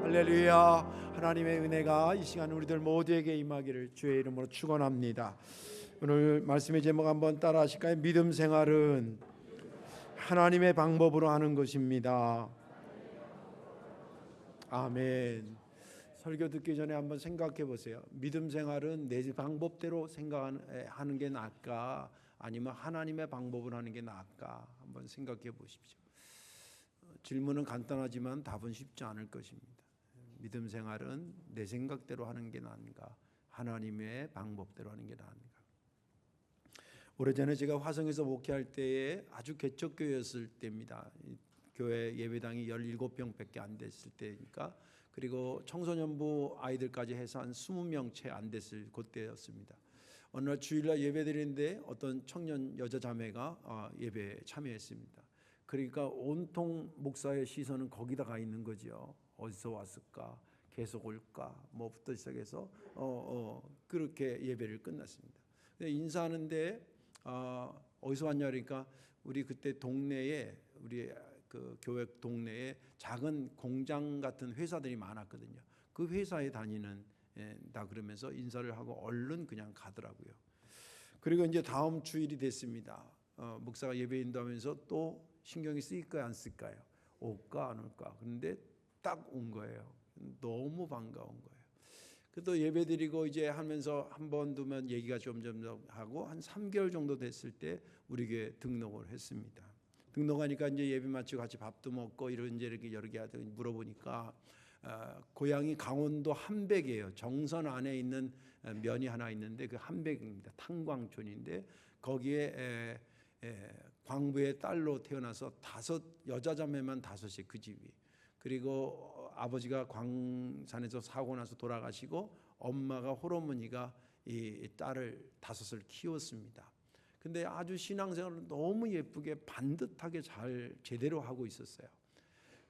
할렐루야. 하나님의 은혜가 이 시간 우리들 모두에게 임하기를 주의 이름으로 축원합니다. 오늘 말씀의 제목 한번 따라 하실까요? 믿음 생활은 하나님의 방법으로 하는 것입니다. 아멘. 설교 듣기 전에 한번 생각해 보세요. 믿음 생활은 내 방법대로 생각하는 게 나을까, 아니면 하나님의 방법으로 하는 게 나을까 한번 생각해 보십시오. 질문은 간단하지만 답은 쉽지 않을 것입니다. 믿음 생활은 내 생각대로 하는 게 나은가, 하나님의 방법대로 하는 게 나은가. 오래전에 제가 화성에서 목회할 때에 아주 개척교회였을 때입니다. 교회 예배당이 17병밖에 안 됐을 때니까, 그리고 청소년부 아이들까지 해서 한 20명 채 안 됐을 그때였습니다. 어느 날 주일날 예배 드리는데 어떤 청년 여자 자매가 예배에 참여했습니다. 그러니까 온통 목사의 시선은 거기다 가 있는 거죠. 어디서 왔을까? 계속 올까? 뭐부터 시작해서 그렇게 예배를 끝났습니다. 인사하는데 어디서 왔냐 그러니까 우리 그때 동네에, 우리 그 교회 동네에 작은 공장 같은 회사들이 많았거든요. 그 회사에 다니는 다 그러면서 인사를 하고 얼른 그냥 가더라고요. 그리고 이제 다음 주일이 됐습니다. 목사가 예배 인도하면서 또 신경이 쓰일까요, 안 쓸까요? 올까 안 올까? 그런데 딱 온 거예요. 너무 반가운 거예요. 그래도 예배 드리고 이제 하면서 한 번 두면 얘기가 점점 하고 한 3개월 정도 됐을 때 우리 교회 등록을 했습니다. 등록하니까 이제 예배 마치고 같이 밥도 먹고 이렇게 여러 개 하더니 물어보니까 고향이 강원도 함백이에요. 정선 안에 있는 면이 하나 있는데 그 함백입니다. 탄광촌인데 거기에 광부의 딸로 태어나서 5 여자 자매만 5이 그 집이. 그리고 아버지가 광산에서 사고 나서 돌아가시고 엄마가 홀어머니가 이 딸을 5을 키웠습니다. 근데 아주 신앙생활을 너무 예쁘게 반듯하게 잘 제대로 하고 있었어요.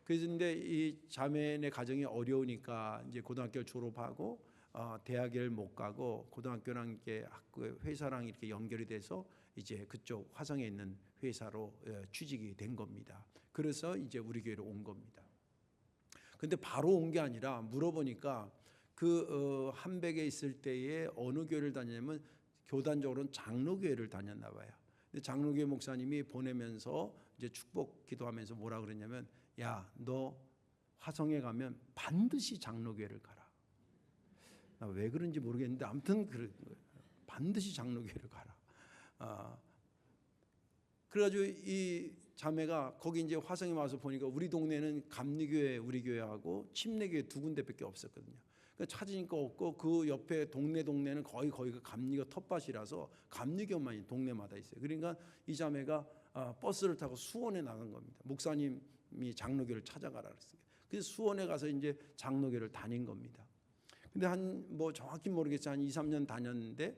그런데 이 자매네 가정이 어려우니까 이제 고등학교를 졸업하고 대학을 못 가고 고등학교랑 이렇게 회사랑 이렇게 연결이 돼서 이제 그쪽 화성에 있는 회사로 취직이 된 겁니다. 그래서 이제 우리 교회로 온 겁니다. 근데 바로 온 게 아니라 물어보니까 그 함백에 있을 때에 어느 교회를 다녔냐면 교단적으로는 장로교회를 다녔나 봐요. 근데 장로교회 목사님이 보내면서 이제 축복 기도하면서 뭐라 그랬냐면, 야, 너 화성에 가면 반드시 장로교회를 가라. 왜 그런지 모르겠는데 아무튼 그런 거예요. 반드시 장로교회를 가라. 그래가지고 이 자매가 거기 이제 화성에 와서 보니까 우리 동네는 감리교회 우리 교회하고 침례교회 2군데밖에 없었거든요. 그러니까 찾으니까 없고 그 옆에 동네는 거기가 감리교 텃밭이라서 감리교만 동네마다 있어요. 그러니까 이 자매가 버스를 타고 수원에 나간 겁니다. 목사님이 장로교를 찾아가라 그랬어요. 그래서 수원에 가서 이제 장로교를 다닌 겁니다. 근데 한 뭐 정확히 모르겠지만 한 2, 3년 다녔는데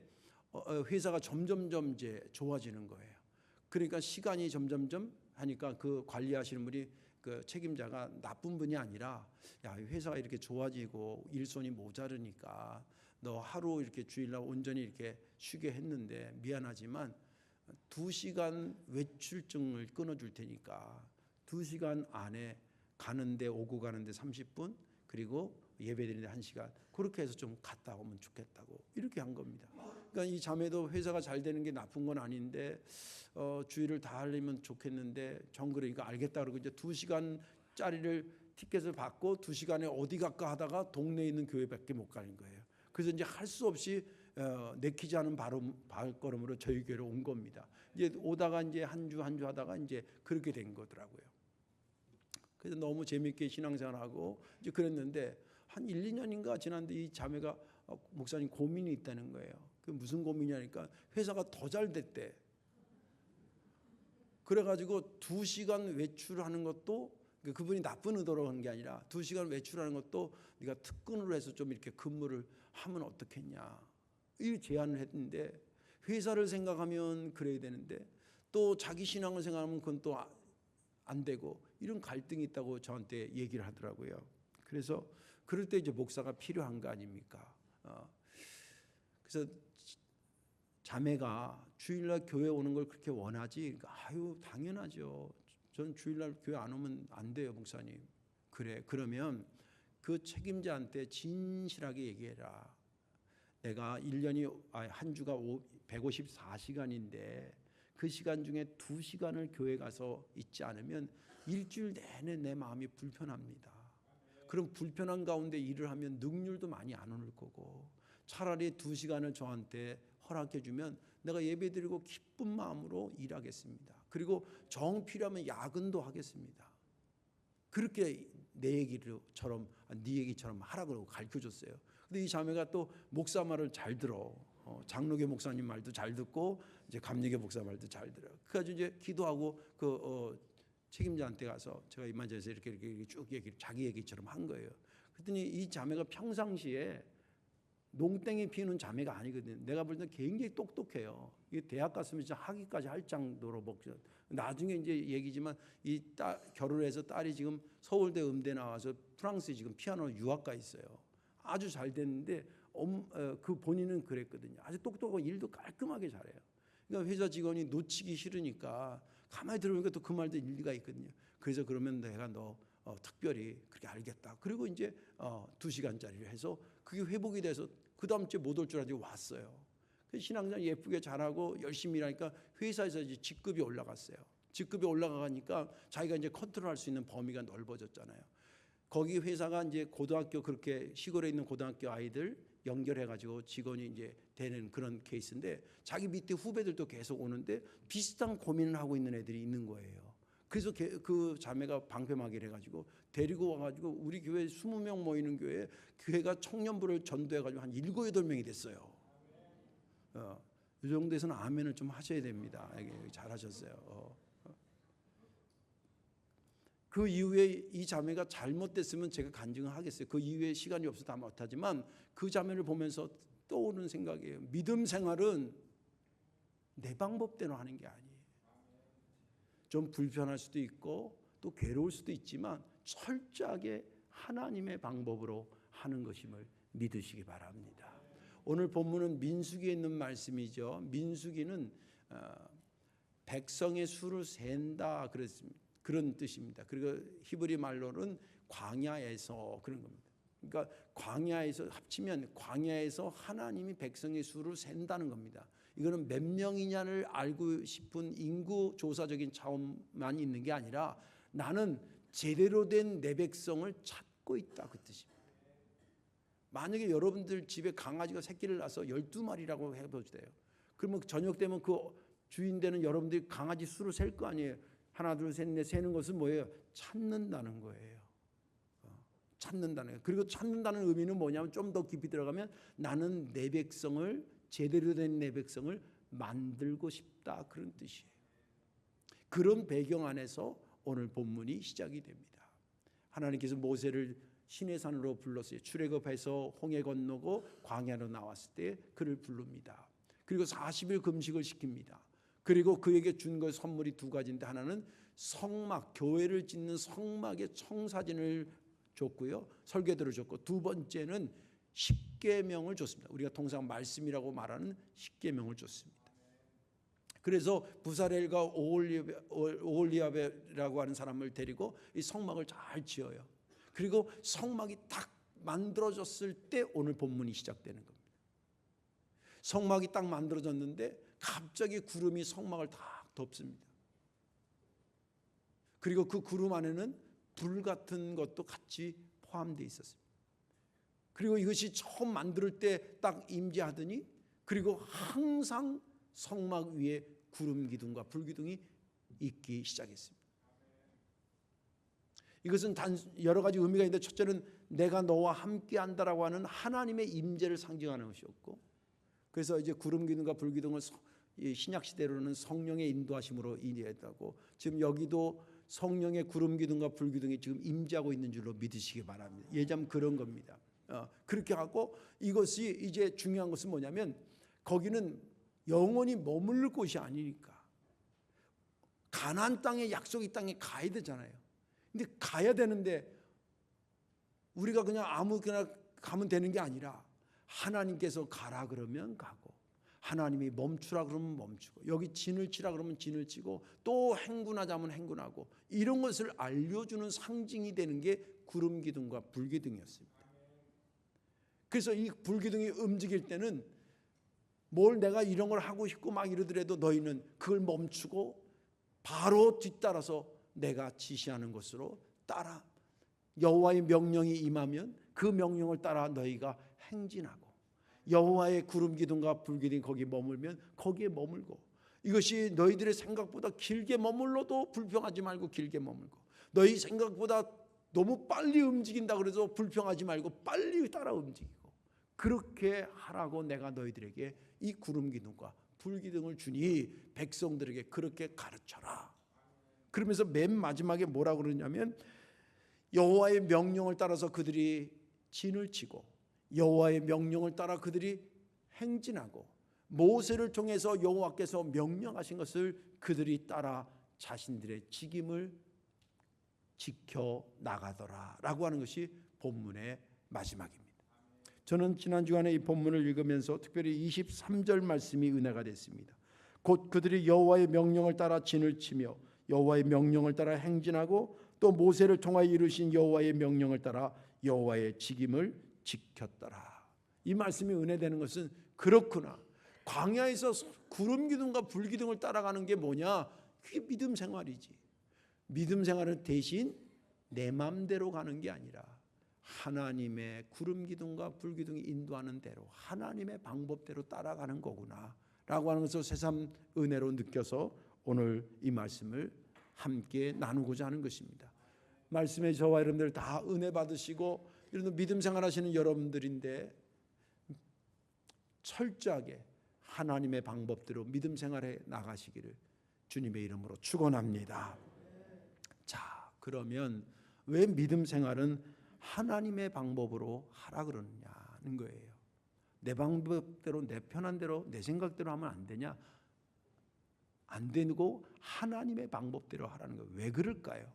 회사가 점점점 이제 좋아지는 거예요. 그러니까 시간이 점점점 하니까 그 관리하시는 분이 그 책임자가 나쁜 분이 아니라, 야, 회사가 이렇게 좋아지고 일손이 모자르니까 너 하루 이렇게 주일날 온전히 이렇게 쉬게 했는데 미안하지만 2시간 외출증을 끊어줄 테니까 2시간 안에 가는데 오고 가는데 30분 그리고 예배드리는데 1시간 그렇게 해서 좀 갔다 오면 좋겠다고 이렇게 한 겁니다. 그러니까 이 자매도 회사가 잘 되는 게 나쁜 건 아닌데 주일을 다 하려면 좋겠는데 정 그러니까 알겠다 그러고 이제 2시간짜리를 티켓을 받고 2시간에 어디 갈까 하다가 동네에 있는 교회밖에 못 가는 거예요. 그래서 이제 할 수 없이 내키지 않은 발걸음으로 저희 교회로 온 겁니다. 이제 오다가 이제 한 주 하다가 이제 그렇게 된 거더라고요. 그래서 너무 재밌게 신앙생활하고 이제 그랬는데 한 1, 2년인가 지났는데 이 자매가 목사님 고민이 있다는 거예요. 그 무슨 고민이냐니까 회사가 더 잘 됐대. 그래가지고 2시간 외출하는 것도 그분이 나쁜 의도로 한 게 아니라 2시간 외출하는 것도 네가 특근으로 해서 좀 이렇게 근무를 하면 어떻겠냐 이 제안을 했는데 회사를 생각하면 그래야 되는데 또 자기 신앙을 생각하면 그건 또 안 되고 이런 갈등이 있다고 저한테 얘기를 하더라고요. 그래서 그럴 때 이제 목사가 필요한 거 아닙니까? 그래서 자매가 주일날 교회 오는 걸 그렇게 원하지? 아유 당연하죠. 전 주일날 교회 안 오면 안 돼요, 목사님. 그래 그러면 그 책임자한테 진실하게 얘기해라. 내가 1년이 한 주가 154시간인데 그 시간 중에 2시간을 교회 가서 있지 않으면 일주일 내내 내 마음이 불편합니다. 그럼 불편한 가운데 일을 하면 능률도 많이 안 오를 거고, 차라리 2시간을 저한테 허락해 주면 내가 예배드리고 기쁜 마음으로 일하겠습니다. 그리고 정 필요하면 야근도 하겠습니다. 그렇게 내 얘기처럼 네 얘기처럼 하라고 가르쳐줬어요. 근데 이 자매가 또 목사 말을 잘 들어. 장로교 목사님 말도 잘 듣고 이제 감리교 목사 말도 잘 들어. 그래가지고 이제 기도하고 책임자한테 가서 제가 이만저에서 이렇게 쭉 자기 얘기처럼 한 거예요. 그랬더니 이 자매가 평상시에 농땡이 피우는 자매가 아니거든요. 내가 볼 때는 굉장히 똑똑해요. 이 대학 갔으면 진짜 학위까지 할 정도로 먹죠. 나중에 이제 얘기지만 이 결혼해서 딸이 지금 서울대 음대 나와서 프랑스에 지금 피아노 유학가 있어요. 아주 잘 됐는데 그 본인은 그랬거든요. 아주 똑똑하고 일도 깔끔하게 잘해요. 그러니까 회사 직원이 놓치기 싫으니까 가만히 들어보니까 또 그 말도 일리가 있거든요. 그래서 그러면 내가 너 특별히 그렇게 알겠다. 그리고 이제 2시간짜리를 해서 그게 회복이 돼서 그 다음 주에 못 올 줄 알았는데 왔어요. 신앙생활 예쁘게 잘하고 열심히 일하니까 회사에서 이제 직급이 올라갔어요. 직급이 올라가니까 자기가 이제 컨트롤할 수 있는 범위가 넓어졌잖아요. 거기 회사가 이제 고등학교, 그렇게 시골에 있는 고등학교 아이들 연결해가지고 직원이 이제 되는 그런 케이스인데, 자기 밑에 후배들도 계속 오는데 비슷한 고민을 하고 있는 애들이 있는 거예요. 그래서 그 자매가 방패막이를 해가지고 데리고 와가지고 우리 교회 20명 모이는 교회가 청년부를 전도해가지고 한 7, 8명이 됐어요. 이 정도에서는 아멘을 좀 하셔야 됩니다. 잘하셨어요. 그 이후에 이 자매가 잘못됐으면 제가 간증을 하겠어요. 그 이후에 시간이 없어서 다 못하지만 그 자매를 보면서 떠오르는 생각이에요. 믿음 생활은 내 방법대로 하는 게 아니에요. 좀 불편할 수도 있고 또 괴로울 수도 있지만 철저하게 하나님의 방법으로 하는 것임을 믿으시기 바랍니다. 오늘 본문은 민수기에 있는 말씀이죠. 민수기는 백성의 수를 센다 그런 뜻입니다. 그리고 히브리 말로는 광야에서 그런 겁니다. 그러니까 광야에서 합치면 광야에서 하나님이 백성의 수를 센다는 겁니다. 이거는 몇 명이냐를 알고 싶은 인구 조사적인 차원만 있는 게 아니라 나는 제대로 된 내 백성을 찾고 있다, 그 뜻입니다. 만약에 여러분들 집에 강아지가 새끼를 낳아서 12마리라고 해보세요. 그러면 저녁 되면 그 주인 되는 여러분들이 강아지 수를 셀 거 아니에요. 하나, 둘, 셋, 넷 세는 것은 뭐예요? 찾는다는 거예요. 찾는다는 거예요. 그리고 찾는다는 의미는 뭐냐면 좀 더 깊이 들어가면 나는 내 백성을, 제대로 된 내 백성을 만들고 싶다, 그런 뜻이에요. 그런 배경 안에서 오늘 본문이 시작이 됩니다. 하나님께서 모세를 시내산으로 불렀어요. 출애굽해서 홍해 건너고 광야로 나왔을 때 그를 부릅니다. 그리고 40일 금식을 시킵니다. 그리고 그에게 준 것 선물이 두 가지인데, 하나는 성막, 교회를 짓는 성막의 청사진을 줬고요, 설계도를 줬고, 두 번째는 십계명을 줬습니다. 우리가 통상 말씀이라고 말하는 십계명을 줬습니다. 그래서 부사렐과 오홀리압이라고 하는 사람을 데리고 이 성막을 잘 지어요. 그리고 성막이 딱 만들어졌을 때 오늘 본문이 시작되는 겁니다. 성막이 딱 만들어졌는데 갑자기 구름이 성막을 다 덮습니다. 그리고 그 구름 안에는 불 같은 것도 같이 포함되어 있었습니다. 그리고 이것이 처음 만들 때 딱 임재하더니, 그리고 항상 성막 위에 구름 기둥과 불 기둥이 있기 시작했습니다. 이것은 여러 가지 의미가 있는데, 첫째는 내가 너와 함께 한다라고 하는 하나님의 임재를 상징하는 것이었고, 그래서 이제 구름 기둥과 불 기둥을 신약 시대로는 성령의 인도하심으로 이해했다고, 지금 여기도 성령의 구름 기둥과 불 기둥이 지금 임재하고 있는 줄로 믿으시기 바랍니다. 예전 그런 겁니다. 그렇게 하고, 이것이 이제 중요한 것은 뭐냐면 거기는 영원히 머물 곳이 아니니까 가나안 땅에, 약속의 땅에 가야 되잖아요. 근데 가야 되는데 우리가 그냥 아무거나 가면 되는 게 아니라 하나님께서 가라 그러면 가고, 하나님이 멈추라 그러면 멈추고, 여기 진을 치라 그러면 진을 치고, 또 행군하자면 행군하고, 이런 것을 알려주는 상징이 되는 게 구름 기둥과 불 기둥이었습니다. 그래서 이 불 기둥이 움직일 때는 뭘 내가 이런 걸 하고 싶고 막 이러더라도 너희는 그걸 멈추고 바로 뒤따라서 내가 지시하는 것으로 따라, 여호와의 명령이 임하면 그 명령을 따라 너희가 행진하고, 여호와의 구름 기둥과 불 기둥이 거기 머물면 거기에 머물고, 이것이 너희들의 생각보다 길게 머물러도 불평하지 말고 길게 머물고, 너희 생각보다 너무 빨리 움직인다 그래서 불평하지 말고 빨리 따라 움직이고, 그렇게 하라고 내가 너희들에게 이 구름 기둥과 불 기둥을 주니 백성들에게 그렇게 가르쳐라. 그러면서 맨 마지막에 뭐라고 그러냐면, 여호와의 명령을 따라서 그들이 진을 치고 여호와의 명령을 따라 그들이 행진하고, 모세를 통해서 여호와께서 명령하신 것을 그들이 따라 자신들의 직임을 지켜 나가더라 라고 하는 것이 본문의 마지막입니다. 저는 지난 주간에 이 본문을 읽으면서 특별히 23절 말씀이 은혜가 됐습니다. 곧 그들이 여호와의 명령을 따라 진을 치며 여호와의 명령을 따라 행진하고 또 모세를 통하여 이루신 여호와의 명령을 따라 여호와의 직임을 지켰더라. 이 말씀이 은혜되는 것은 그렇구나, 광야에서 구름 기둥과 불 기둥을 따라가는 게 뭐냐, 그게 믿음 생활이지. 믿음 생활은 대신 내 마음대로 가는 게 아니라 하나님의 구름 기둥과 불 기둥이 인도하는 대로 하나님의 방법대로 따라가는 거구나 라고 하는 것을 새삼 은혜로 느껴서 오늘 이 말씀을 함께 나누고자 하는 것입니다. 말씀에 저와 여러분들 다 은혜 받으시고 이런 믿음 생활하시는 여러분들인데, 철저하게 하나님의 방법대로 믿음 생활해 나가시기를 주님의 이름으로 축원합니다. 자, 그러면 왜 믿음 생활은 하나님의 방법으로 하라 그러느냐는 거예요. 내 방법대로, 내 편한 대로, 내 생각대로 하면 안 되냐? 안 되고 하나님의 방법대로 하라는 거예요. 왜 그럴까요?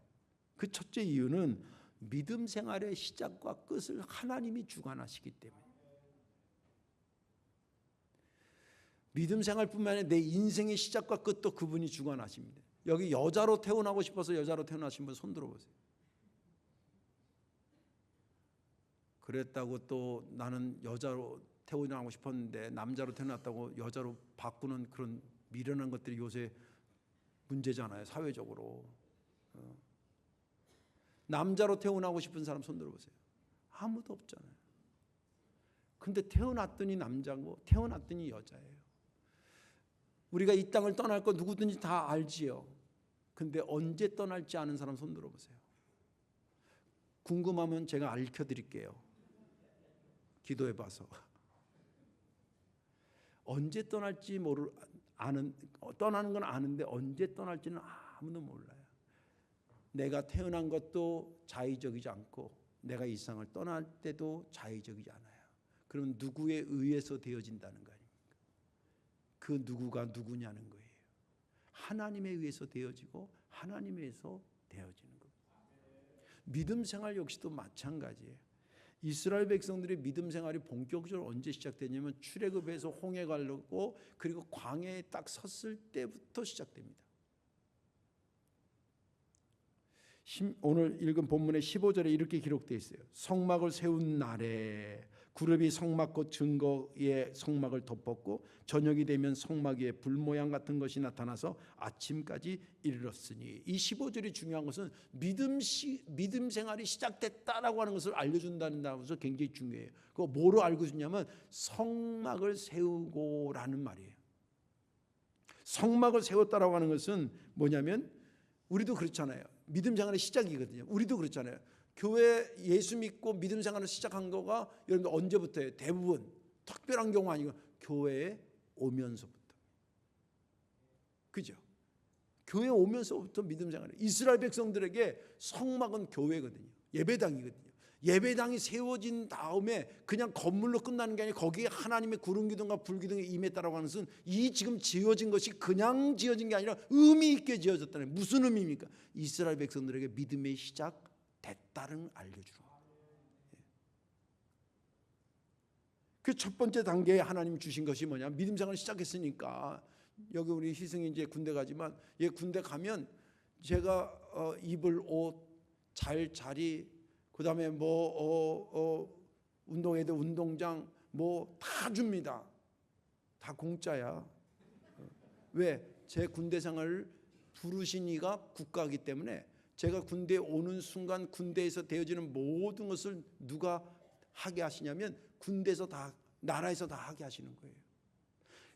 그 첫째 이유는 믿음 생활의 시작과 끝을 하나님이 주관하시기 때문에. 믿음 생활뿐만 아니라 내 인생의 시작과 끝도 그분이 주관하십니다. 여기 여자로 태어나고 싶어서 여자로 태어나신 분 손 들어보세요. 그랬다고 또 나는 여자로 태어나고 싶었는데 남자로 태어났다고 여자로 바꾸는 그런 미련한 것들이 요새 문제잖아요, 사회적으로. 남자로 태어나고 싶은 사람 손 들어보세요. 아무도 없잖아요. 근데 태어났더니 남자고 태어났더니 여자예요. 우리가 이 땅을 떠날 거 누구든지 다 알지요. 근데 언제 떠날지 아는 사람 손 들어보세요. 궁금하면 제가 알려드릴게요. 기도해 봐서. 언제 떠날지 떠나는 건 아는데 언제 떠날지는 아무도 몰라요. 내가 태어난 것도 자의적이지 않고 내가 이 세상을 떠날 때도 자의적이지 않아요. 그럼 누구에 의해서 되어진다는 거 아닙니까? 그 누구가 누구냐는 거예요. 하나님에 의해서 되어지고 하나님에 의해서 되어지는 거예요. 믿음 생활 역시도 마찬가지예요. 이스라엘 백성들의 믿음 생활이 본격적으로 언제 시작되냐면 출애굽에서 홍해 가르고 그리고 광야에 딱 섰을 때부터 시작됩니다. 오늘 읽은 본문의 15절에 이렇게 기록되어 있어요. 성막을 세운 날에 구름이 성막 곧 증거의 성막을 덮었고 저녁이 되면 성막 위에 불 모양 같은 것이 나타나서 아침까지 이르렀으니, 이 15절이 중요한 것은 믿음 생활이 시작됐다라고 하는 것을 알려준다는 것이 굉장히 중요해요. 그거 뭐로 알고 있냐면 성막을 세우고라는 말이에요. 성막을 세웠다라고 하는 것은 뭐냐면 우리도 그렇잖아요. 믿음 생활의 시작이거든요. 우리도 그렇잖아요. 교회 예수 믿고 믿음 생활을 시작한 거가 여러분들 언제부터예요? 대부분 특별한 경우 아니고 교회에 오면서부터. 그죠? 교회 오면서부터 믿음 생활을. 이스라엘 백성들에게 성막은 교회거든요. 예배당이거든요. 예배당이 세워진 다음에 그냥 건물로 끝나는 게 아니라 거기에 하나님의 구름 기둥과 불 기둥이 임했다라고 하는 것은 이 지금 지어진 것이 그냥 지어진 게 아니라 의미 있게 지어졌다는 거예요. 무슨 의미입니까? 이스라엘 백성들에게 믿음의 시작 됐다는 알려주는 거예요. 그 첫 번째 단계에 하나님 주신 것이 뭐냐? 믿음 생활을 시작했으니까 여기 우리 희승이 이제 군대 가지만 얘 군대 가면 제가 입을 옷, 잘 자리 그 다음에 운동회도 운동장 다 줍니다. 다 공짜야. 왜? 제 군대 생활을 부르신 이가 국가이기 때문에 제가 군대에 오는 순간 군대에서 되어지는 모든 것을 누가 하게 하시냐면 군대에서 다, 나라에서 다 하게 하시는 거예요.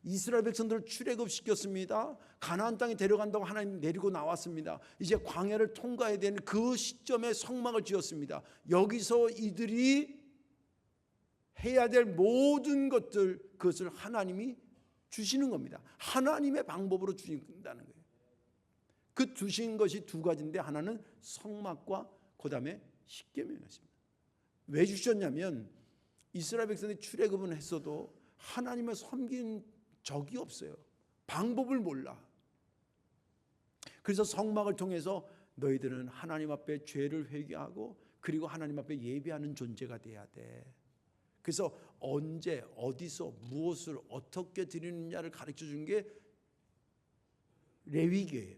이스라엘 백성들을 출애굽시켰습니다. 가나안 땅에 데려간다고 하나님 내리고 나왔습니다. 이제 광야를 통과해야 되는 그 시점에 성막을 지었습니다. 여기서 이들이 해야 될 모든 것들, 그것을 하나님이 주시는 겁니다. 하나님의 방법으로 주신다는 거예요. 그 주신 것이 두 가지인데 하나는 성막과 그 다음에 십계명이었습니다. 왜 주셨냐면 이스라엘 백성이 출애굽은 했어도 하나님을 섬긴 적이 없어요. 방법을 몰라. 그래서 성막을 통해서 너희들은 하나님 앞에 죄를 회개하고 그리고 하나님 앞에 예배하는 존재가 돼야 돼. 그래서 언제 어디서 무엇을 어떻게 드리느냐를 가르쳐 준 게 레위기예요.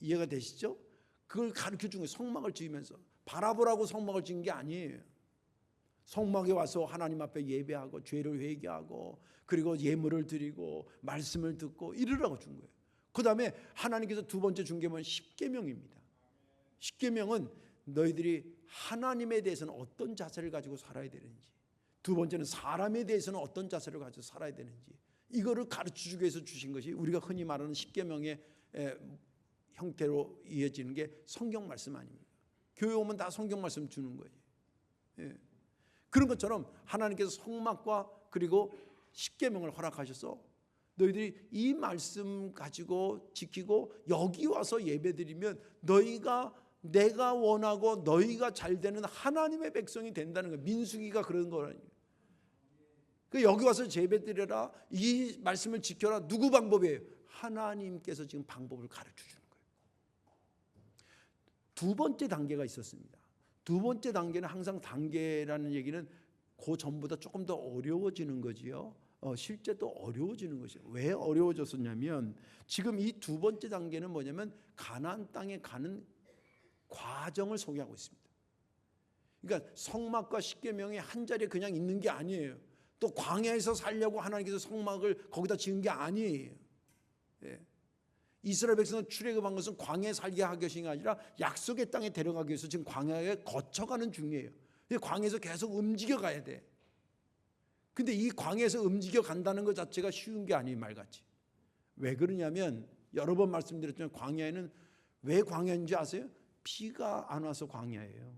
이해가 되시죠? 그걸 가르쳐 준 거예요. 성막을 지으면서 바라보라고 성막을 지은 게 아니에요. 성막에 와서 하나님 앞에 예배하고 죄를 회개하고 그리고 예물을 드리고 말씀을 듣고 이러라고 준 거예요. 그 다음에 하나님께서 두 번째 준 게 뭐냐면 십계명입니다. 십계명은 너희들이 하나님에 대해서는 어떤 자세를 가지고 살아야 되는지, 두 번째는 사람에 대해서는 어떤 자세를 가지고 살아야 되는지, 이거를 가르쳐주기 위해서 주신 것이 우리가 흔히 말하는 십계명의 형태로 이어지는 게 성경 말씀 아닙니까? 교회 오면 다 성경 말씀 주는 거예요. 예. 그런 것처럼 하나님께서 성막과 그리고 십계명을 허락하셔서 너희들이 이 말씀 가지고 지키고 여기 와서 예배드리면 너희가 내가 원하고 너희가 잘 되는 하나님의 백성이 된다는 거예요. 민수기가 그런 거라니까요. 여기 와서 예배드려라, 이 말씀을 지켜라. 누구 방법이에요? 하나님께서 지금 방법을 가르쳐 주는 거예요. 두 번째 단계가 있었습니다. 두 번째 단계는 항상 단계라는 얘기는 그 전보다 조금 더 어려워지는 거지요. 실제 또 어려워지는 것이에요. 왜 어려워졌었냐면 지금 이 두 번째 단계는 뭐냐면 가나안 땅에 가는 과정을 소개하고 있습니다. 그러니까 성막과 십계명이 한 자리에 그냥 있는 게 아니에요. 또 광야에서 살려고 하나님께서 성막을 거기다 지은 게 아니에요. 예. 이스라엘 백성은 출애굽한 것은 광야에 살게 하기 위해서가 아니라 약속의 땅에 데려가기 위해서 지금 광야에 거쳐가는 중이에요. 광야에서 계속 움직여 가야 돼. 근데 이 광야에서 움직여 간다는 것 자체가 쉬운 게 아니에요. 말같이. 왜 그러냐면 여러 번 말씀드렸지만 광야에는 왜 광야인지 아세요? 비가 안 와서 광야예요.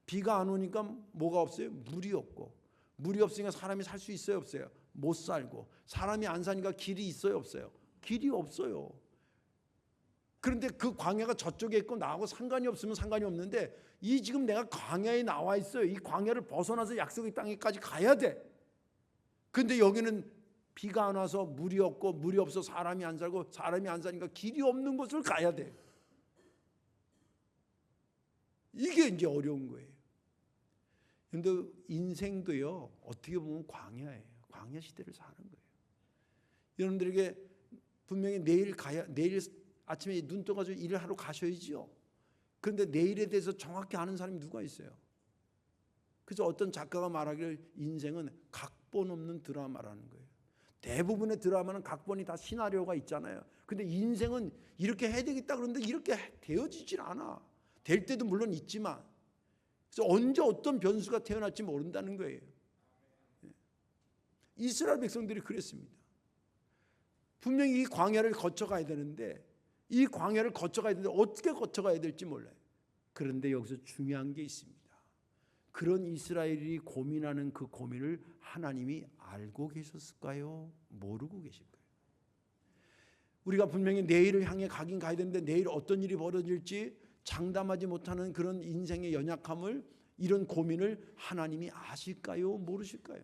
비가 안 오니까 뭐가 없어요? 물이 없고, 물이 없으니까 사람이 살 수 있어요, 없어요? 못 살고, 사람이 안 사니까 길이 있어요, 없어요? 길이 없어요. 그런데 그 광야가 저쪽에 있고 나하고 상관이 없으면 상관이 없는데 이 지금 내가 광야에 나와 있어요. 이 광야를 벗어나서 약속의 땅에까지 가야 돼. 근데 여기는 비가 안 와서 물이 없고, 물이 없어 사람이 안 살고, 사람이 안 사니까 길이 없는 곳을 가야 돼. 이게 이제 어려운 거예요. 근데 인생도요, 어떻게 보면 광야예요. 광야 시대를 사는 거예요. 여러분들에게 분명히 내일 아침에 눈 떠가지고 일을 하러 가셔야지요. 그런데 내일에 대해서 정확히 아는 사람이 누가 있어요? 그래서 어떤 작가가 말하기를 인생은 각본 없는 드라마라는 거예요. 대부분의 드라마는 각본이 다 시나리오가 있잖아요. 근데 인생은 이렇게 해야 되겠다 그러는데 이렇게 되어지질 않아. 될 때도 물론 있지만, 그래서 언제 어떤 변수가 태어날지 모른다는 거예요. 이스라엘 백성들이 그랬습니다. 분명히 이 광야를 거쳐가야 되는데 이 광야를 거쳐가야 되는데 어떻게 거쳐가야 될지 몰라요. 그런데 여기서 중요한 게 있습니다. 그런 이스라엘이 고민하는 그 고민을 하나님이 알고 계셨을까요? 모르고 계실까요? 우리가 분명히 내일을 향해 가긴 가야 되는데 내일 어떤 일이 벌어질지 장담하지 못하는 그런 인생의 연약함을, 이런 고민을 하나님이 아실까요? 모르실까요?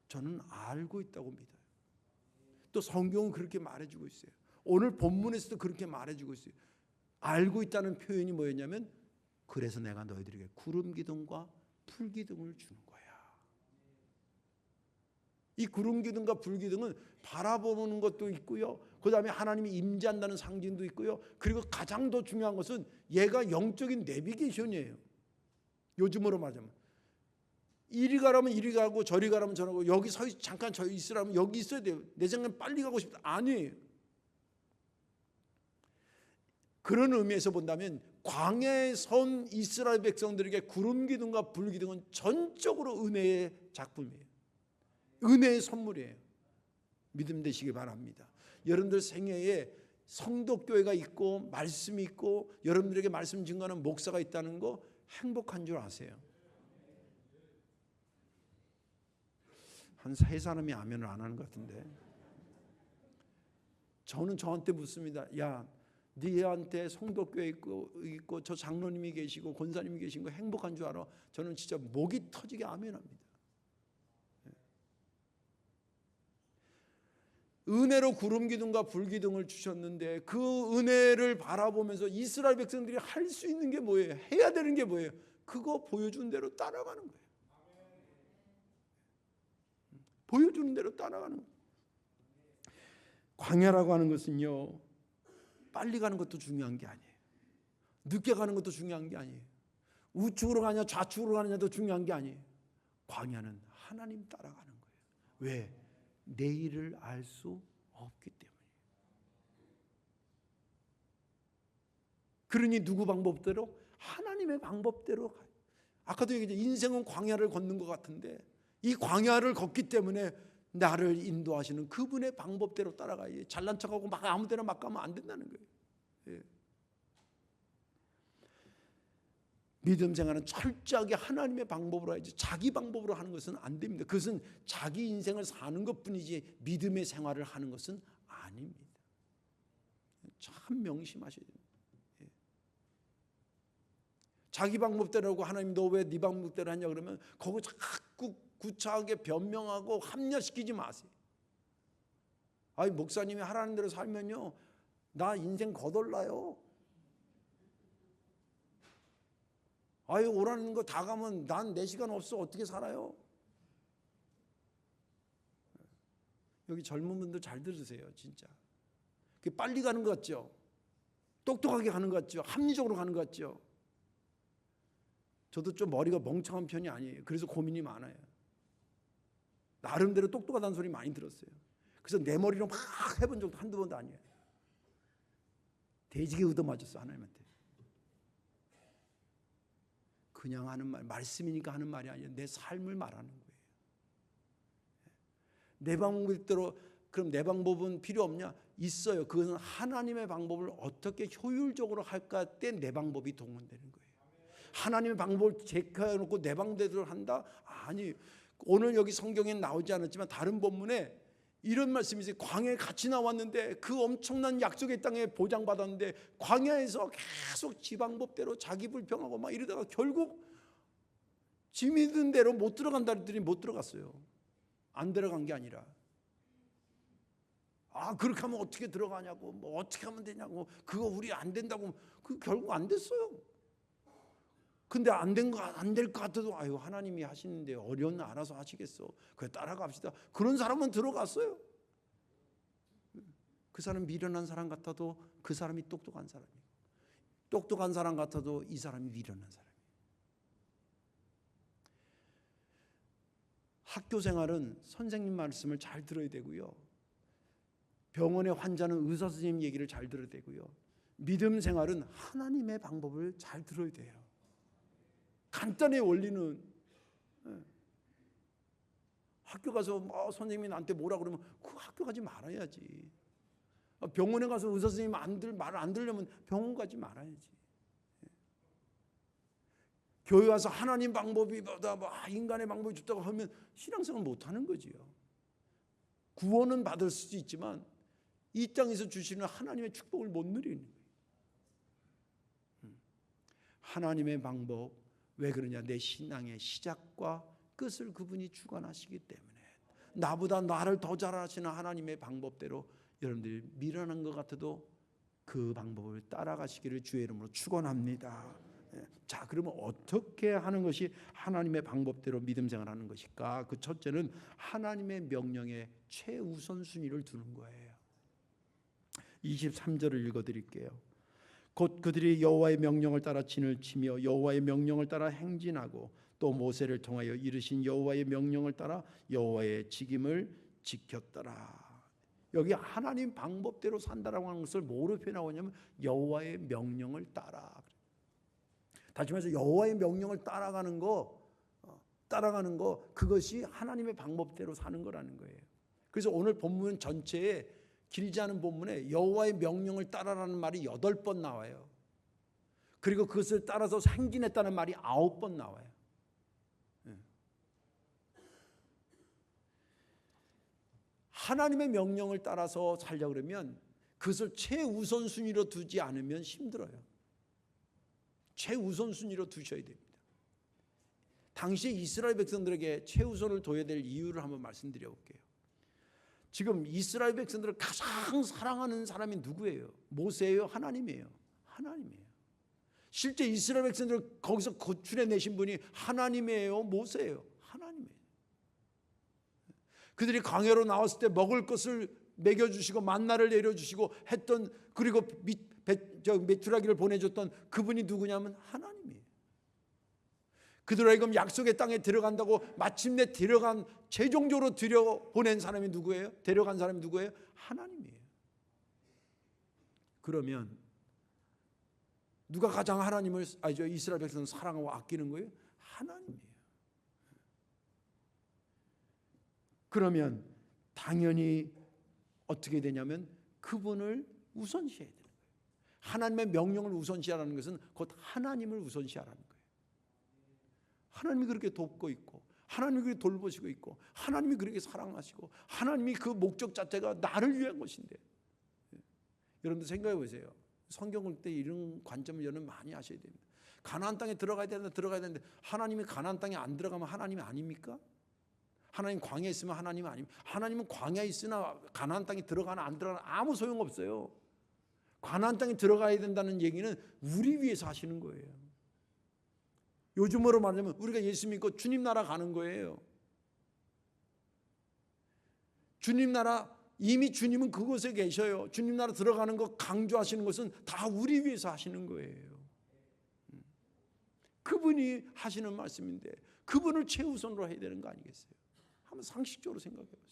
저는 알고 있다고 믿어요. 또 성경은 그렇게 말해주고 있어요. 오늘 본문에서도 그렇게 말해주고 있어요. 알고 있다는 표현이 뭐였냐면 그래서 내가 너희들에게 구름 기둥과 풀 기둥을 주는 거야. 이 구름 기둥과 불 기둥은 바라보는 것도 있고요. 그 다음에 하나님이 임재한다는 상징도 있고요. 그리고 가장 더 중요한 것은 얘가 영적인 내비게이션이에요. 요즘으로 말하자면 이리 가라면 이리 가고 저리 가라면 저리 가고 여기 잠깐 저 있으라면 여기 있어야 돼요. 내 생각엔 빨리 가고 싶다. 아니에요. 그런 의미에서 본다면 광야에 선 이스라엘 백성들에게 구름 기둥과 불 기둥은 전적으로 은혜의 작품이에요. 은혜의 선물이에요. 믿음 되시기 바랍니다. 여러분들 생애에 성도교회가 있고 말씀이 있고 여러분들에게 말씀 증거하는 목사가 있다는 거 행복한 줄 아세요? 한 세 사람이 아멘을 안 하는 것 같은데, 저는 저한테 묻습니다. 야, 네한테 성도교회 있고 저 장로님이 계시고 권사님이 계신 거 행복한 줄 알아? 저는 진짜 목이 터지게 아멘합니다. 은혜로 구름 기둥과 불 기둥을 주셨는데 그 은혜를 바라보면서 이스라엘 백성들이 할 수 있는 게 뭐예요? 해야 되는 게 뭐예요? 그거 보여준 대로 따라가는 거예요. 보여주는 대로 따라가는 거예요. 광야라고 하는 것은요, 빨리 가는 것도 중요한 게 아니에요. 늦게 가는 것도 중요한 게 아니에요. 우측으로 가냐 좌측으로 가느냐도 중요한 게 아니에요. 광야는 하나님 따라가는 거예요. 왜? 내일을 알 수 없기 때문에. 그러니 누구 방법대로? 하나님의 방법대로 가요. 아까도 얘기했죠. 인생은 광야를 걷는 것 같은데 이 광야를 걷기 때문에 나를 인도하시는 그분의 방법대로 따라가야지. 잘난 척하고 막 아무 데나 막 가면 안 된다는 거예요. 예. 믿음 생활은 철저하게 하나님의 방법으로 해야지 자기 방법으로 하는 것은 안 됩니다. 그것은 자기 인생을 사는 것뿐이지 믿음의 생활을 하는 것은 아닙니다. 참 명심하셔야 됩니다. 예. 자기 방법대로고 하나님 너 왜 네 방법대로 하냐 그러면 거기 자꾸 구차하게 변명하고 합리화시키지 마세요. 아니 목사님이 하라는 대로 살면요 나 인생 거덜나요. 아유 오라는 거 다 가면 난 내 시간 없어 어떻게 살아요? 여기 젊은 분들 잘 들으세요. 진짜 빨리 가는 것 같죠? 똑똑하게 가는 것 같죠? 합리적으로 가는 것 같죠? 저도 좀 머리가 멍청한 편이 아니에요. 그래서 고민이 많아요. 나름대로 똑똑하다는 소리 많이 들었어요. 그래서 내 머리로 막 해본 적도 한두 번도 아니에요. 돼지게 얻어맞았어 하나님한테. 그냥 하는 말, 말씀이니까 하는 말이 아니에요. 내 삶을 말하는 거예요. 내 방법대로 그럼 내 방법은 필요 없냐? 있어요. 그것은 하나님의 방법을 어떻게 효율적으로 할까 때 내 방법이 동원되는 거예요. 하나님의 방법을 제거해놓고 내 방법대로 한다? 아니, 오늘 여기 성경에 나오지 않았지만 다른 본문에 이런 말씀이 있어요. 광야에 같이 나왔는데 그 엄청난 약속의 땅에 보장받았는데 광야에서 계속 지 방법대로 자기 불평하고 막 이러다가 결국 지 믿은 대로 못 들어간다 했더니 못 들어갔어요. 안 들어간 게 아니라 그렇게 하면 어떻게 들어가냐고 뭐 어떻게 하면 되냐고 그거 우리 안 된다고 그 결국 안 됐어요. 근데 안 될 것 같아도 아유 하나님이 하시는데 어려운 알아서 하시겠어. 그래 따라갑시다. 그런 사람은 들어갔어요. 그 사람 미련한 사람 같아도 그 사람이 똑똑한 사람이에요. 똑똑한 사람 같아도 이 사람이 미련한 사람이에요. 학교 생활은 선생님 말씀을 잘 들어야 되고요. 병원의 환자는 의사 선생님 얘기를 잘 들어야 되고요. 믿음 생활은 하나님의 방법을 잘 들어야 돼요. 간단해 원리는. 학교 가서 선생님이 나한테 뭐라 그러면 그 학교 가지 말아야지. 병원에 가서 의사 선생님 말을 안 들으려면 병원 가지 말아야지. 교회 와서 하나님 방법이보다 인간의 방법이 좋다고 하면 신앙생활 못하는 거지요. 구원은 받을 수도 있지만 이 땅에서 주시는 하나님의 축복을 못 누리는 거예요. 하나님의 방법 왜 그러냐? 내 신앙의 시작과 끝을 그분이 주관하시기 때문에 나보다 나를 더 잘하시는 하나님의 방법대로 여러분들이 미련한 것 같아도 그 방법을 따라가시기를 주의 이름으로 축원합니다. 자, 그러면 어떻게 하는 것이 하나님의 방법대로 믿음 생활하는 것일까? 그 첫째는 하나님의 명령에 최우선순위를 두는 거예요. 23절을 읽어드릴게요. 곧 그들이 여호와의 명령을 따라 진을 치며 여호와의 명령을 따라 행진하고 또 모세를 통하여 이르신 여호와의 명령을 따라 여호와의 직임을 지켰더라. 여기 하나님 방법대로 산다라고 하는 것을 뭐로 표현하고 있냐면 여호와의 명령을 따라. 다시 말해서 여호와의 명령을 따라가는 거 그것이 하나님의 방법대로 사는 거라는 거예요. 그래서 오늘 본문 전체에 길지 않은 본문에 여호와의 명령을 따라라는 말이 8번 나와요. 그리고 그것을 따라서 행진했다는 말이 9번 나와요. 하나님의 명령을 따라서 살려고 그러면 그것을 최우선순위로 두지 않으면 힘들어요. 최우선순위로 두셔야 됩니다. 당시 이스라엘 백성들에게 최우선을 둬야 될 이유를 한번 말씀드려 볼게요. 지금 이스라엘 백성들을 가장 사랑하는 사람이 누구예요? 모세예요? 하나님이에요? 하나님이에요. 실제 이스라엘 백성들을 거기서 구출해 내신 분이 하나님이에요? 모세예요? 하나님이에요. 그들이 광야로 나왔을 때 먹을 것을 먹여주시고 만나를 내려주시고 했던, 그리고 메추라기를 보내줬던 그분이 누구냐면 하나님이에요. 그들에게 약속의 땅에 들어간다고 마침내 들어간, 최종적으로 들여보낸 사람이 누구예요? 데려간 사람이 누구예요? 하나님이에요. 그러면 누가 가장 하나님을, 이스라엘 백성을 사랑하고 아끼는 거예요? 하나님이에요. 그러면 당연히 어떻게 되냐면 그분을 우선시해야 되는 거예요. 하나님의 명령을 우선시하라는 것은 곧 하나님을 우선시하라는 거예요. 하나님이 그렇게 돕고 있고 하나님이 그렇게 돌보시고 있고 하나님이 그렇게 사랑하시고 하나님이 그 목적 자체가 나를 위한 것인데, 여러분들 생각해 보세요. 성경 볼 때 이런 관점을 여러분 많이 하셔야 됩니다. 가나안 땅에 들어가야 되는데 하나님이 가나안 땅에 안 들어가면 하나님이 아닙니까? 하나님 광야에 있으면 하나님이 아닙니까? 하나님은 광야에 있으나 가나안 땅에 들어가나 안 들어가나 아무 소용없어요. 가나안 땅에 들어가야 된다는 얘기는 우리 위해서 하시는 거예요. 요즘으로 말하면 우리가 예수 믿고 주님 나라 가는 거예요. 주님 나라, 이미 주님은 그곳에 계셔요. 주님 나라 들어가는 거 강조하시는 것은 다 우리 위해서 하시는 거예요. 그분이 하시는 말씀인데 그분을 최우선으로 해야 되는 거 아니겠어요? 한번 상식적으로 생각해 보세요.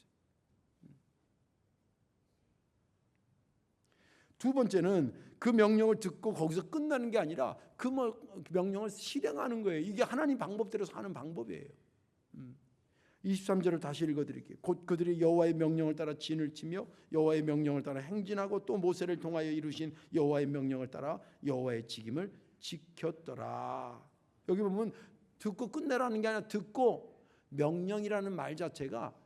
두 번째는 그 명령을 듣고 거기서 끝나는 게 아니라 그 명령을 실행하는 거예요. 이게 하나님 방법대로 사는 방법이에요. 23절을 다시 읽어드릴게요. 곧 그들이 여호와의 명령을 따라 진을 치며 여호와의 명령을 따라 행진하고 또 모세를 통하여 이루신 여호와의 명령을 따라 여호와의 직임을 지켰더라. 여기 보면 듣고 끝내라는 게 아니라 듣고, 명령이라는 말 자체가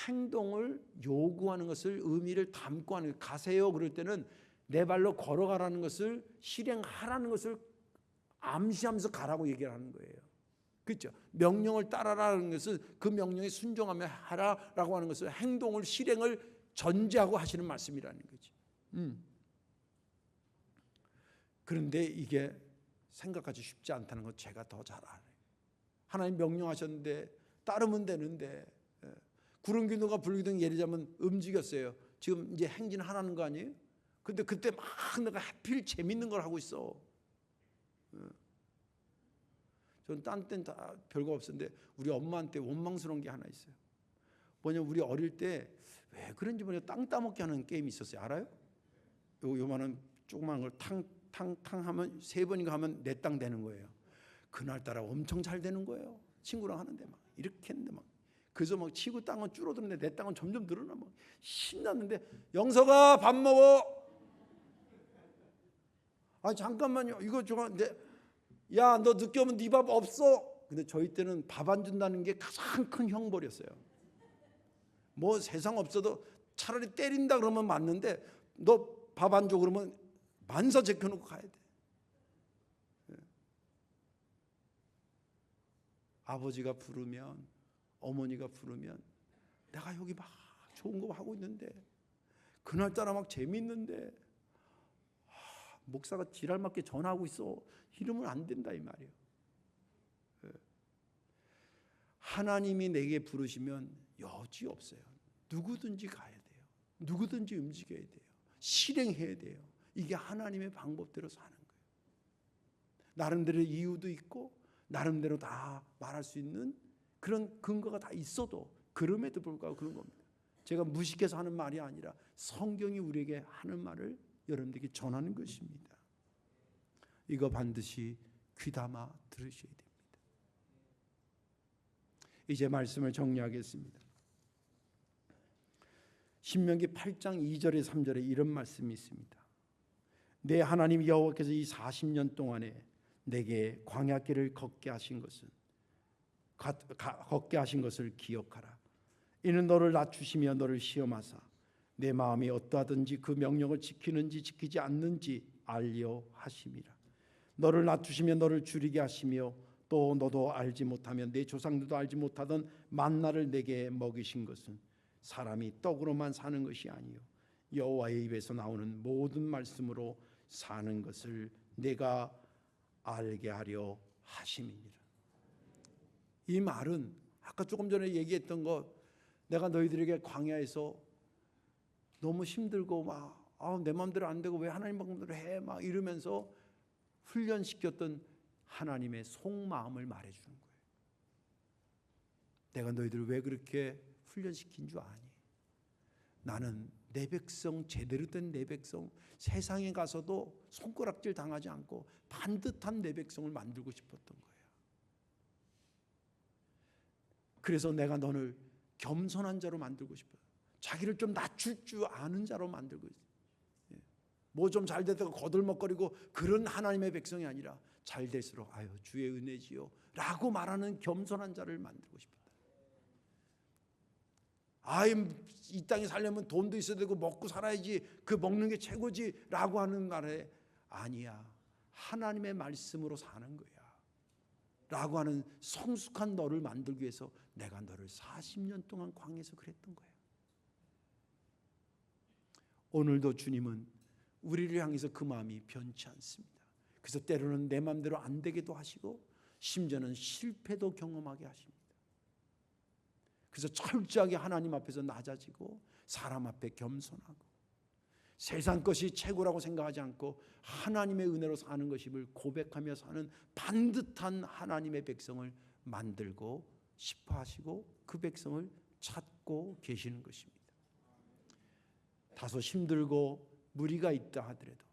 행동을 요구하는 것을 의미를 담고 하는, 가세요 그럴 때는 내 발로 걸어가라는 것을, 실행하라는 것을 암시하면서 가라고 얘기를 하는 거예요. 그렇죠? 명령을 따라라는 것은 그 명령에 순종하며 하라라고 하는 것을, 행동을, 실행을 전제하고 하시는 말씀이라는 거지. 그런데 이게 생각하기 쉽지 않다는 것 제가 더 잘 알아요. 하나님 명령하셨는데 따르면 되는데, 구름 기둥과 불 기둥 예를 들자면 움직였어요. 지금 이제 행진하라는 거 아니에요? 근데 그때 막 내가 하필 재밌는 걸 하고 있어. 저는 딴 때는 다 별거 없었는데 우리 엄마한테 원망스러운 게 하나 있어요. 뭐냐면 우리 어릴 때 왜 그런지 모르겠어요. 땅 따먹기 하는 게임이 있었어요. 알아요? 요만한 조그만 걸 탕 하면 3번인가 하면 내 땅 되는 거예요. 그날따라 엄청 잘 되는 거예요. 친구랑 하는데 막 이렇게 했는데 막, 그래서 막 치고 땅은 줄어드는데 내 땅은 점점 늘어나. 막 신났는데, 영석아 밥 먹어. 아 잠깐만요. 이거 저건데, 야 너 늦게 오면 네 밥 없어. 근데 저희 때는 밥 안 준다는 게 가장 큰 형벌이었어요. 뭐 세상 없어도 차라리 때린다 그러면 맞는데, 너 밥 안 줘 그러면 만사 제껴놓고 가야 돼. 아버지가 부르면, 어머니가 부르면 내가 여기 막 좋은 거 하고 있는데, 그날따라 막 재밌는데 목사가 지랄맞게 전화하고 있어. 이러면 안 된다 이 말이에요. 하나님이 내게 부르시면 여지 없어요. 누구든지 가야 돼요. 누구든지 움직여야 돼요. 실행해야 돼요. 이게 하나님의 방법대로 사는 거예요. 나름대로 이유도 있고 나름대로 다 말할 수 있는 그런 근거가 다 있어도 그럼에도 불구하고 그런 겁니다. 제가 무식해서 하는 말이 아니라 성경이 우리에게 하는 말을 여러분들에게 전하는 것입니다. 이거 반드시 귀담아 들으셔야 됩니다. 이제 말씀을 정리하겠습니다. 신명기 8장 2절에 3절에 이런 말씀이 있습니다. 내 하나님 여호와께서 이 40년 동안에 내게 광야길을 걷게 하신 것을 기억하라. 이는 너를 낮추시며 너를 시험하사 내 마음이 어떠하든지 그 명령을 지키는지 지키지 않는지 알려 하심이라. 너를 낮추시며 너를 줄이게 하시며 또 너도 알지 못하면 내 조상들도 알지 못하던 만나를 내게 먹이신 것은 사람이 떡으로만 사는 것이 아니요 여호와의 입에서 나오는 모든 말씀으로 사는 것을 내가 알게 하려 하심이니라. 이 말은 아까 조금 전에 얘기했던 것, 내가 너희들에게 광야에서 너무 힘들고 막 내 마음대로 안 되고 왜 하나님 마음대로 해 막 이러면서 훈련시켰던 하나님의 속마음을 말해주는 거예요. 내가 너희들을 왜 그렇게 훈련시킨 줄 아니? 나는 내 백성, 제대로 된 내 백성, 세상에 가서도 손가락질 당하지 않고 반듯한 내 백성을 만들고 싶었던 거예요. 그래서 내가 너를 겸손한 자로 만들고 싶어요. 자기를 좀 낮출 줄 아는 자로 만들고 있어요. 뭐 좀 잘 되다가 거들먹거리고 그런 하나님의 백성이 아니라 잘 될수록 아유 주의 은혜지요 라고 말하는 겸손한 자를 만들고 싶었다. 이 땅에 살려면 돈도 있어야 되고 먹고 살아야지, 그 먹는 게 최고지 라고 하는 말에 아니야, 하나님의 말씀으로 사는 거야 라고 하는 성숙한 너를 만들기 위해서 내가 너를 40년 동안 광야에서 그랬던 거예요. 오늘도 주님은 우리를 향해서 그 마음이 변치 않습니다. 그래서 때로는 내 마음대로 안 되게도 하시고 심지어는 실패도 경험하게 하십니다. 그래서 철저하게 하나님 앞에서 낮아지고 사람 앞에 겸손하고 세상 것이 최고라고 생각하지 않고 하나님의 은혜로 사는 것임을 고백하며 사는 반듯한 하나님의 백성을 만들고 싶어 하시고 그 백성을 찾고 계시는 것입니다. 다소 힘들고 무리가 있다 하더라도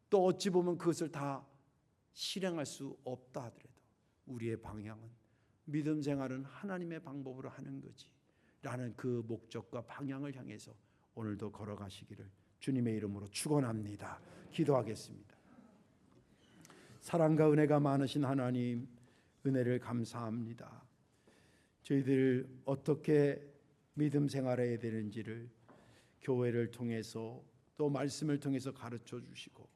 또 어찌 보면 그것을 다 실행할 수 없다 하더라도 우리의 방향은 믿음 생활은 하나님의 방법으로 하는 거지 라는 그 목적과 방향을 향해서 오늘도 걸어가시기를 주님의 이름으로 축원합니다. 기도하겠습니다. 사랑과 은혜가 많으신 하나님, 은혜를 감사합니다. 저희들 어떻게 믿음 생활해야 되는지를 교회를 통해서 또 말씀을 통해서 가르쳐 주시고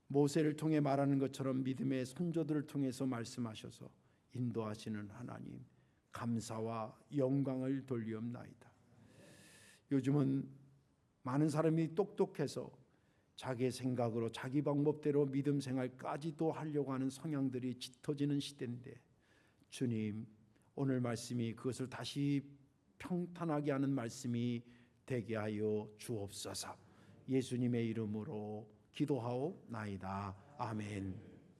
모세를 통해 말하는 것처럼 믿음의 선조들을 통해서 말씀하셔서 인도하시는 하나님, 감사와 영광을 돌리옵나이다. 요즘은 많은 사람이 똑똑해서 자기의 생각으로 자기 방법대로 믿음 생활까지도 하려고 하는 성향들이 짙어지는 시대인데 주님, 오늘 말씀이 그것을 다시 평탄하게 하는 말씀이 되게 하여 주옵소서. 예수님의 이름으로 기도하옵나이다. 아멘.